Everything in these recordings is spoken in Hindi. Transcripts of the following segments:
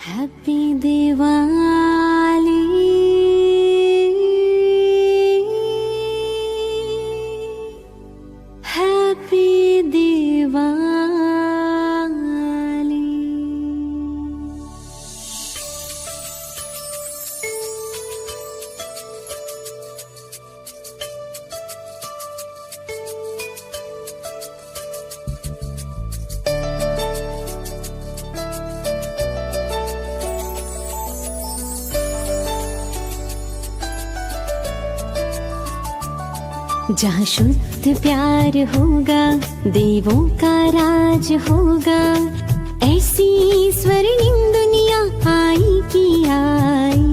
Happy Diwali happy Diwali. जहाँ शुद्ध प्यार होगा देवों का राज होगा, ऐसी स्वर्णिम दुनिया आई की आई।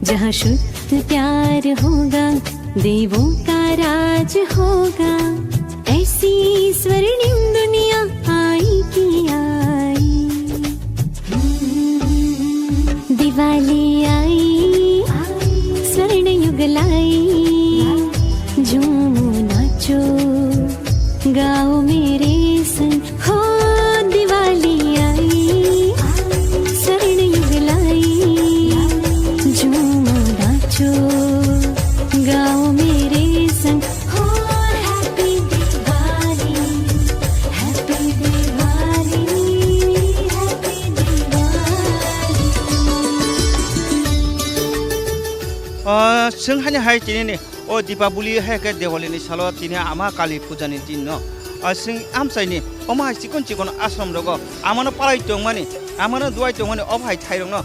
जहाँ शुद्ध प्यार होगा देवों का राज होगा, ऐसी स्वर्णिम दुनिया आई की आई। दिवाली आई स्वर्ण युग लाई, झूमो नाचो गाओ मेरे संग हो। दिवाली आई स्वर्ण युग लाई, झूमो नाचो गाओ मेरे संग हो। Happy Diwali happy Diwali happy Diwali. जोंहानि हाय दिनै ओ दीपावली है के देवाली सालो दिनै आमा काली पूजानि दिन न जों आमसाइनि अमा चिकन चिकन आश्रम रगो आमानो पालाय दं माने आमानो दुवाय दं माने अभाय थाइरं न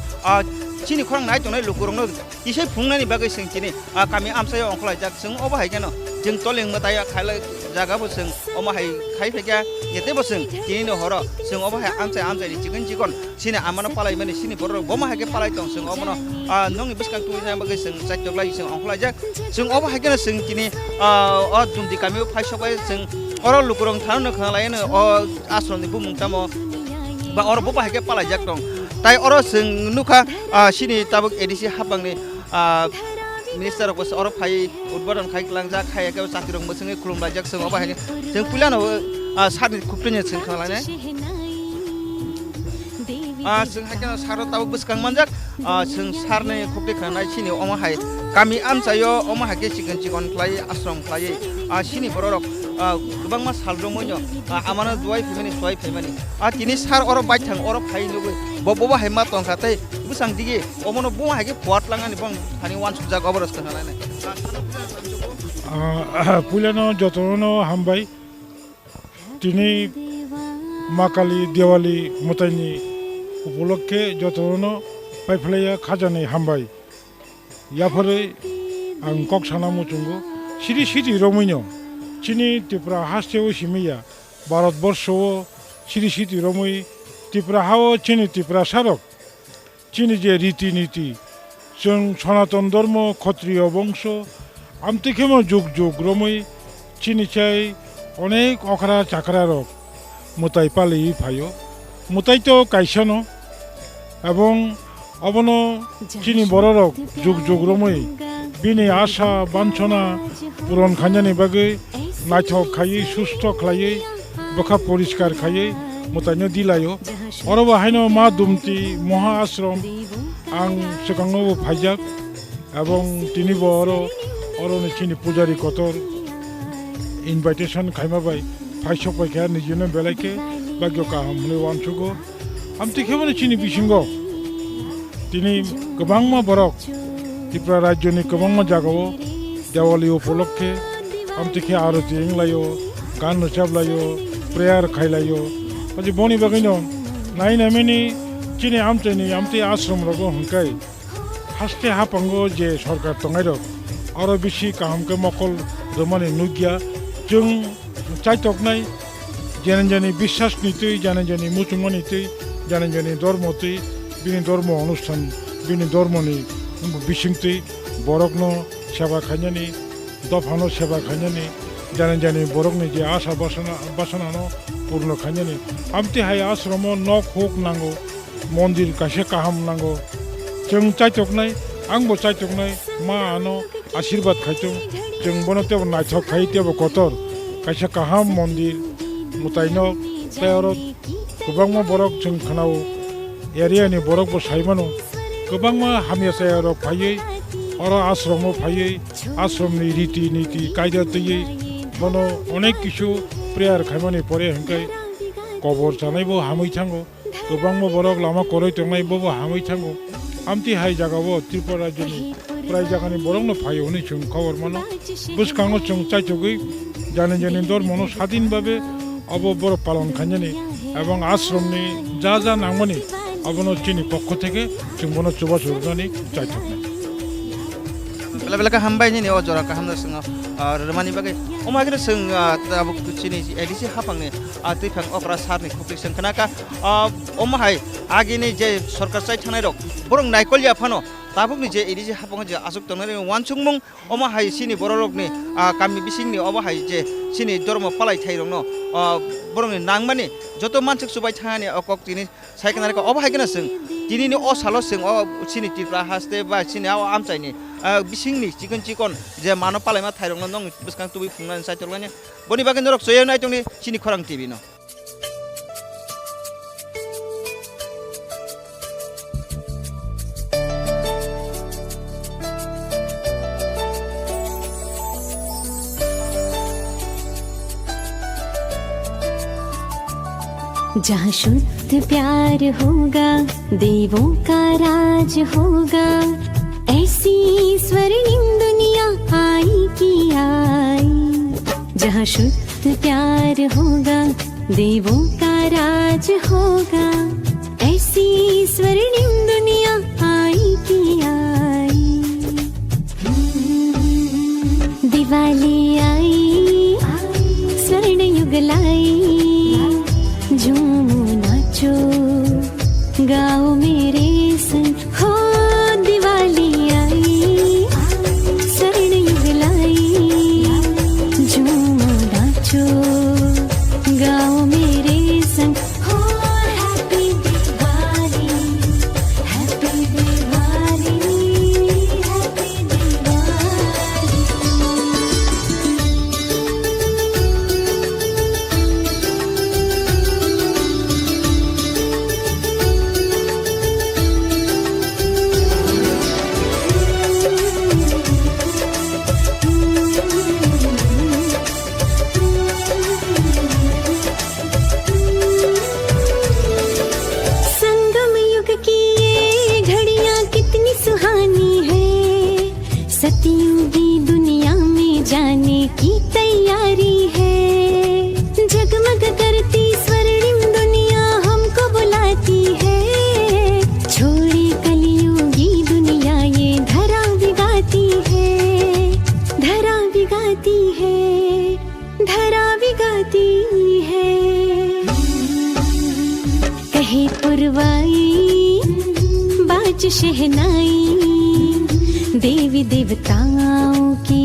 चिनि खरं नाय दंनाय लुकुरं न इसे फुंनानि बागै जों दिनै गामि आमसाय अंखलाय जाक जों अभाय गेन जों तलें मताय खायला जागाबो जों अमाहाय खायफैगा एतेबो जों दिनै हर जों अभाय आमसाय आमसाय चिकन चिकन सिने आमानो पालाय माने सिनि बर बमाहाय पालाय दं जों अमनो नंनि बिसकां तुइ बागै जों जायतब्लाय जों अंखलाय जाक जों अभाय गेन जों दिनै दुमदि गामियाव फायसबाय जों अर लुकुरं थानो खालायनो आश्रमनि बुमुंतामो बा अर बबाहाय के पालाय जाक दं ताई अर जों नुखा सिनि ताबक एडिसि हाबांनि मिनिस्टार को अर फाय उद्बोधन खायलांजा खायके साथिरं मोसङै खुलुमबाय जाक जों अबाहाय जों पुलानो सारनि खुप्रिनो जों खालायनो जों हायके सारो ताबक बिसकां मानजाक जों सारनि खुप्रि खानाय सिनि अमाहाय गामि आमसायो अमाहाय के चिकन चिकन खालाय आश्रम खालाय सिनि बररक गोबां मा सालदोंमोन आमानो दुवाय फैमानि सहाय फैमानि दिनै सार अर बायथां अर फायनोबो बबाहाय मा दं खाथाय बिसां दिगे अमनो बहाय के फुवाट लांनानै बं थानि वान सुजा गबरस खानानै पुलानो जतनो हामबाय दिनै मा काली दिवाली मतायनि उपलक्षे जतनो पाइफलाया खाजानाय हामबाय याफोरै आं कक साना मुचुंगो सिरि सिरि रमैनो चिनि त्रिपुरा हास्तेव सिमिया भारतबर्ष सिरि सिरि रमै त्रिपुरा हाव चिनि त्रिपुरा सारक चिनि जे रीति नीति जों सनातन धर्म क्षत्रिय वंश आमतिखेम जुग जुग रमै चिनि चाय अनेक अखरा चाकरा रक मुताय पालि फायो मुताय तो कायसानो एवं अबनो चिनि बररक जुग जुग रमै बिनि आशा बांछना पूरण खान्यानि बागै नायथक खायै सुस्थ खालायै बखा परिष्कार खायै मुतायनो दिलायो अर बाहायनो मा दुमति महा आश्रम आं सिगाङाव फायजाक एवं तिनि बर अरनि चिनि पुजारी कतर इनभाइटेशन खायमाबाय फायसबायखा निजेनो बेलायके भाग्य काहामनो वानसुगो आमतिखेबनो चिनि बिसिंगो दिनै गोबां मा बरक त्रिपुरा राज्यनि गोबां मा जागाव देवाली उपलक्षे आमतिखे आरती एंलायो गान रोजाबलायो प्रेयार खायलायो अजी बनि बागैनो नायनामेनि चिनि आमते आश्रम रगो हंकाय हास्ते हापांगो जे सरकार तंगायरो आरो बिसि काहामके मकल रमानि नुगिया जों चायतकनाय जानि বিশ্বাস नीति जानि मुचुंगनि तै जानि धर्म तै बिनि धर्म अनुष्ठान बिनि धर्मनि बिसिंतै बरकनो सेवा खायनानि दफानो सेवा खायनानि जानि बरकनि जे आशा बासनानो पूर्ण खायनानि आमति हाय आश्रम नक हुक नांगौ मन्दिर कासे काहाम नांगौ जों चायतकनाय आंबो चायतकनाय मा आनो आशीर्वाद खायथों जों बनो तेबो नायथक खाय तेबो कतर कासे काहाम मन्दिर मुतायनो तयार गोबां मा बरक जों खानाव एरियानि बरकबो साइमानो गोबां हामियासायाव फायै और आश्रमाव फायै आश्रमनि रीति नीति कायदा तैयै मनो अनेक किछु प्रेयार खामानि परे हंखाय कबर जानायबो हामै थांगो गोबां बरक लामा करै थांनायबो हामै थांगो आमति हाय जागाबो त्रिपुरा राज्यनि प्राय जागानि बरकनो फायौनि जों खबर मानो बुसखाङो जों चाइथगै जानि दर मनो स्वाधीनभावे अब बर पालन खालामनानै এবং आश्रमनि जा नांगौनि अबनो चिनि पक्ष থেকে जों बनो चुबा सुरनानै चाइथगै बेला का हमबाय नि ओ जरा का हमना संग रमानि बागे ओ मागिर संग अब चिनि एडिसि हाफांनि तैफां अकरा सारनि खुप्लिसन खनाका ओ माहाय आगिनि जे सरकार साइ थानाय रक बरं नायकलिया फानो ताबुकनि जे एडिसि हाफां जे आसुक तंनानै वानसुंमुं ओ माहाय सिनि बररकनि कामि बिसिंनि ओ माहाय जे सिनि धर्म पालाय थाइरंनो बरंनि नांमानि जत मानसिक सुबाय थाङानि अकक तिनि साइकनारका ओ माहाय गनासों दिनैनि अ सालो जों अ सिनि तिफ्रा हासते बा सिनि आमचाइनि बिसिंनि चिकन जे मानो पालायमा थाइरंनो दं बिसकां तुबि फुंनानै साइतरलानि बनि बागै नरक सय नायतंनि सिनि खरां टिभि न जहाँ शुद्ध प्यार होगा देवों का राज होगा ऐसी स्वर्णिम दुनिया आई की आई जहाँ शुद्ध प्यार होगा देवों का राज होगा ऐसी स्वर्णिम दुनिया आई की आई दिवाली आई स्वर्ण युग लाई झूमो नाचो गाओ मेरे संग हो दिवाली आई स्वर्ण युग लाई झूमो नाचो गाओ मेरे संग हो happy Diwali happy Diwali happy Diwali सतयुगी दुनिया में जाने की तैयारी है जगमग करती स्वर्णिम दुनिया हमको बुलाती है छोड़ी कलियुगी दुनिया ये धरा बिगाती है धरा बिगाती है धरा बिगाती है कहे पुरवाई बाज शहनाई देवी देवताओं की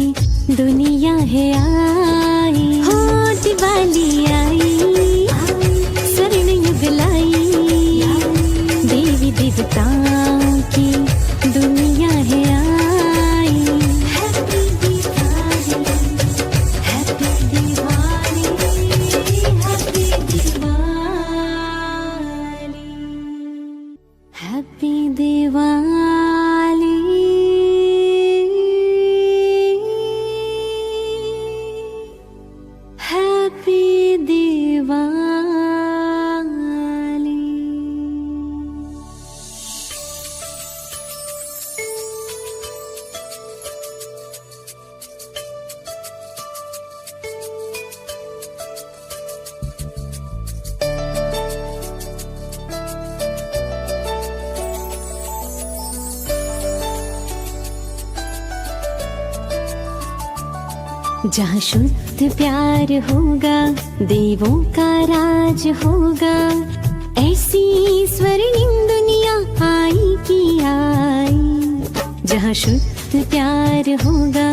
दुनिया है आई हो दिवाली आई स्वर्ण युग लाई देवी देवताओं की दुनिया है आई happy Diwali happy Diwali happy Diwali happy Diwali Happy Diwali जहाँ शुद्ध प्यार होगा देवों का राज होगा ऐसी स्वर्णिम दुनिया आई की आई जहाँ शुद्ध प्यार होगा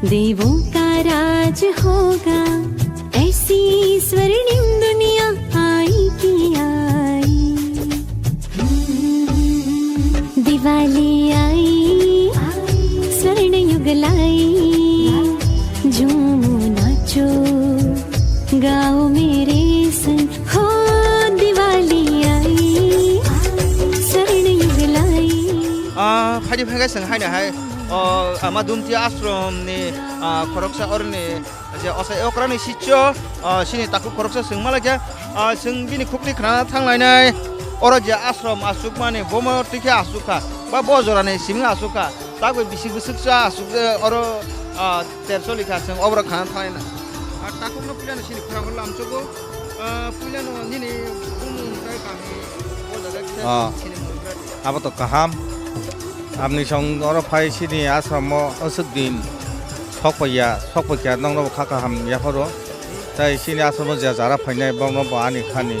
देवों का राज होगा ऐसी स्वर्णिम दुनिया आई की आई दिवाली आई स्वर्ण युग लाई झूमो नाचो गाओ मेरे संग हो दिवाली आई फायदि फायगा जों हायनाहाय ama dumti ashram ni khoroksa orni je osai okrani sicho sini taku khoroksa singmala kya sing bini khukli khana thanglai ora je ashram asukmani bomo tikhe asuka ba bojorani siming asuka taku bisi busuksa asuk oro terso likha sing obra khana thanglai taku no pilano sini khurang lamchogo pilano nini bumun kai kami bojaga sini abato kaham amni song oro phai sini asramo asuk din sokpaya nongno khakaham ya phoro tai sini asramo jara phainai bongno bani khani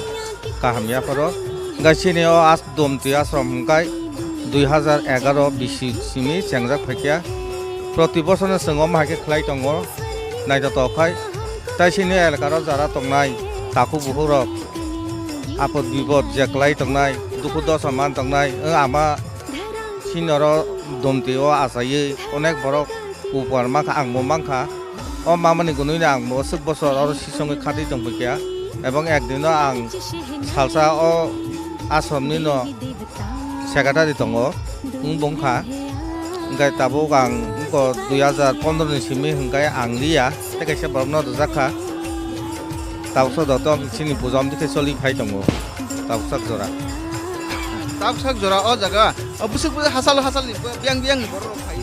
kaham ya phoro ga sini o as domti asram kai 2011 bisi simi changjak phakya proti bosono songo mahake khlai tongo naida to khai tai sini elkaro jara tongnai taku buhurok apod bibod jeklai tongnai duku dosa man tongnai ama sinoro domtio asaye onek borok upar maka angmo mangkha o mamani gunui angmo suk bosor oro sisonge khati tongpekya ebong ekdino ang salsa o asomni no secretary tongo bongkha ngai tabo gang ko 2015 ni simi hingkai anglia tekaise borno jakha tawso dotong sini pujam dikhe soli phai tongo tawsak jora tapsak jora o jaga busuk hasal ni biang ni borok phai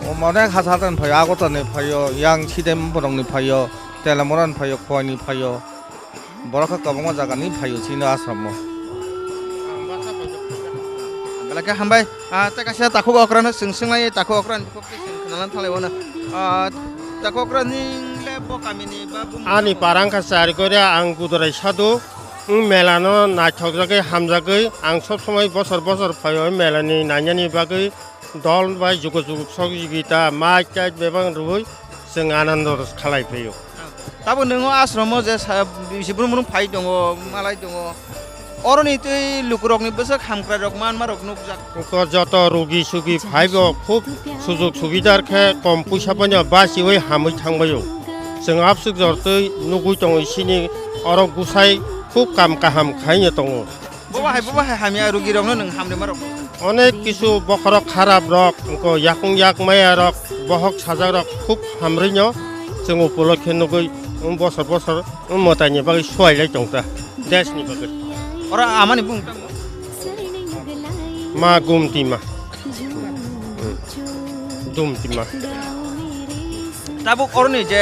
o mone hasal tan phai agotan ni phayo yang sidem borong ni phayo telamoran phayo khoni phayo borokha kabonga jaga ni phayo sino asamo belaka hambai ta kasia takhu okrano singsinglai takhu okran nalan thalebona takhu okran ni lebo kamini babu ani parangka sari kore ang kudorai sadu melano naithokjagai hamjagai ang sob somoi bosor phayo melani nanyani bagai dol bai jugo sogigita mai tait bebang rui sing anando khalai phayo tabo nengo asramo je sibrum phai dongo malai dongo oroni tei lukurokni besak hamkra rok man marok nukjak ko joto rogi sugi phaibo khub sujog sugidar khe kom puisa panya basi oi hamui thangbayo sing apsuk jortoi nugui tongo sini orok gusai খুব কাম কাহাম খাইনে tongo boba hai hamia rugi rok nang hamre marok অনেক কিছু বখরক খারাপ রক কো ইয়াকুং ইয়াক মায়া রক বহক সাজা রক খুব হামরিনো जों উপলক্ষে নগৈ বছর মতানি বাগै সহায়লাই দंता देशनि बागै ora amani bung मा गुमतिमा दुमतिमा tabo oroni je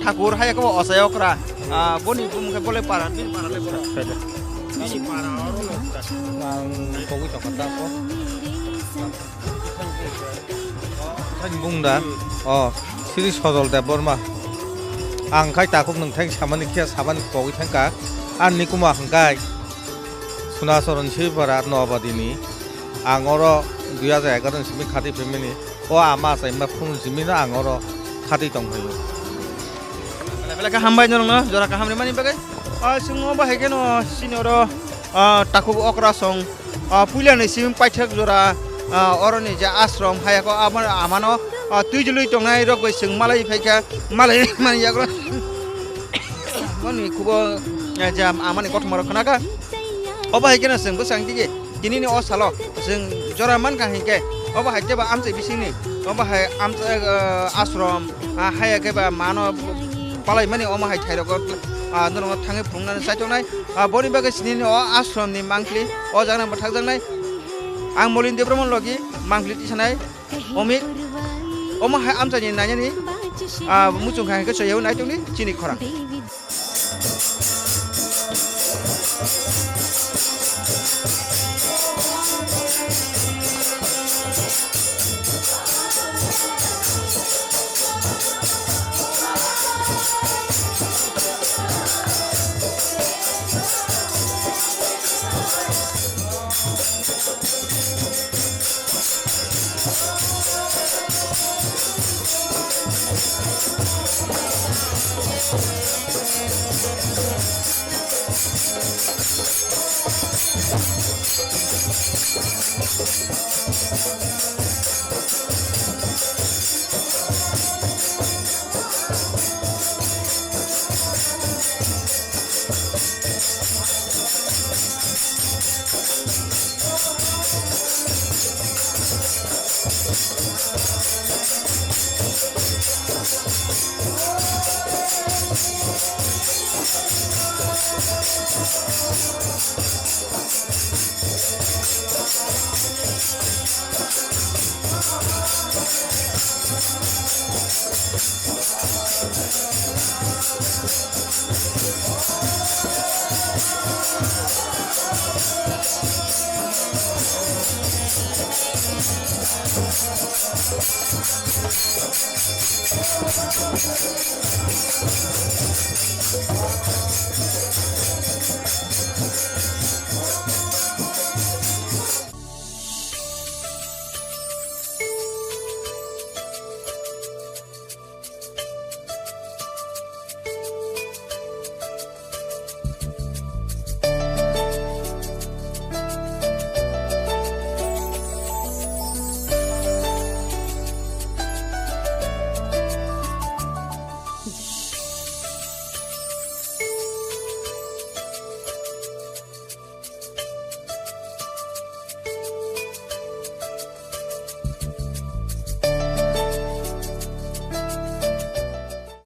Thakur hai ko osayokra boni bum ke boleh paran bin parale bora ini para orang kogi tokata ko than bungda siri sojol da borma ang khai takuk nang thang samani khia sabani kogi thangka an nikuma hangkai sunasoron sibara nobadini angoro 2011 simi khati femini o ama sai ma phung simina angoro khati tonghayo belaka hambai norong no jora ka hamre mani bagai singo ba hegeno sinoro taku okra song puilani sim paithak jora oroni ja ashram hayako amano tuijului tongnai rok bai sing malai phaika malai mani yagro mani kubo ja amani kothmaro khanaka oba hegeno sing busang dige dinini o salo sing jora man ka hingke oba haite ba amse bisingni oba hai amse ashram hayake ba mano palai mani oma hai thairoko noro thangai phungna saitonai boni bagai sinini o ashram ni mangkli o jagna bathak jangnai ang molin debromon logi mangkli tisanai omik oma hai amjani nanyani muchung khai ka soyau nai tongni chini khorang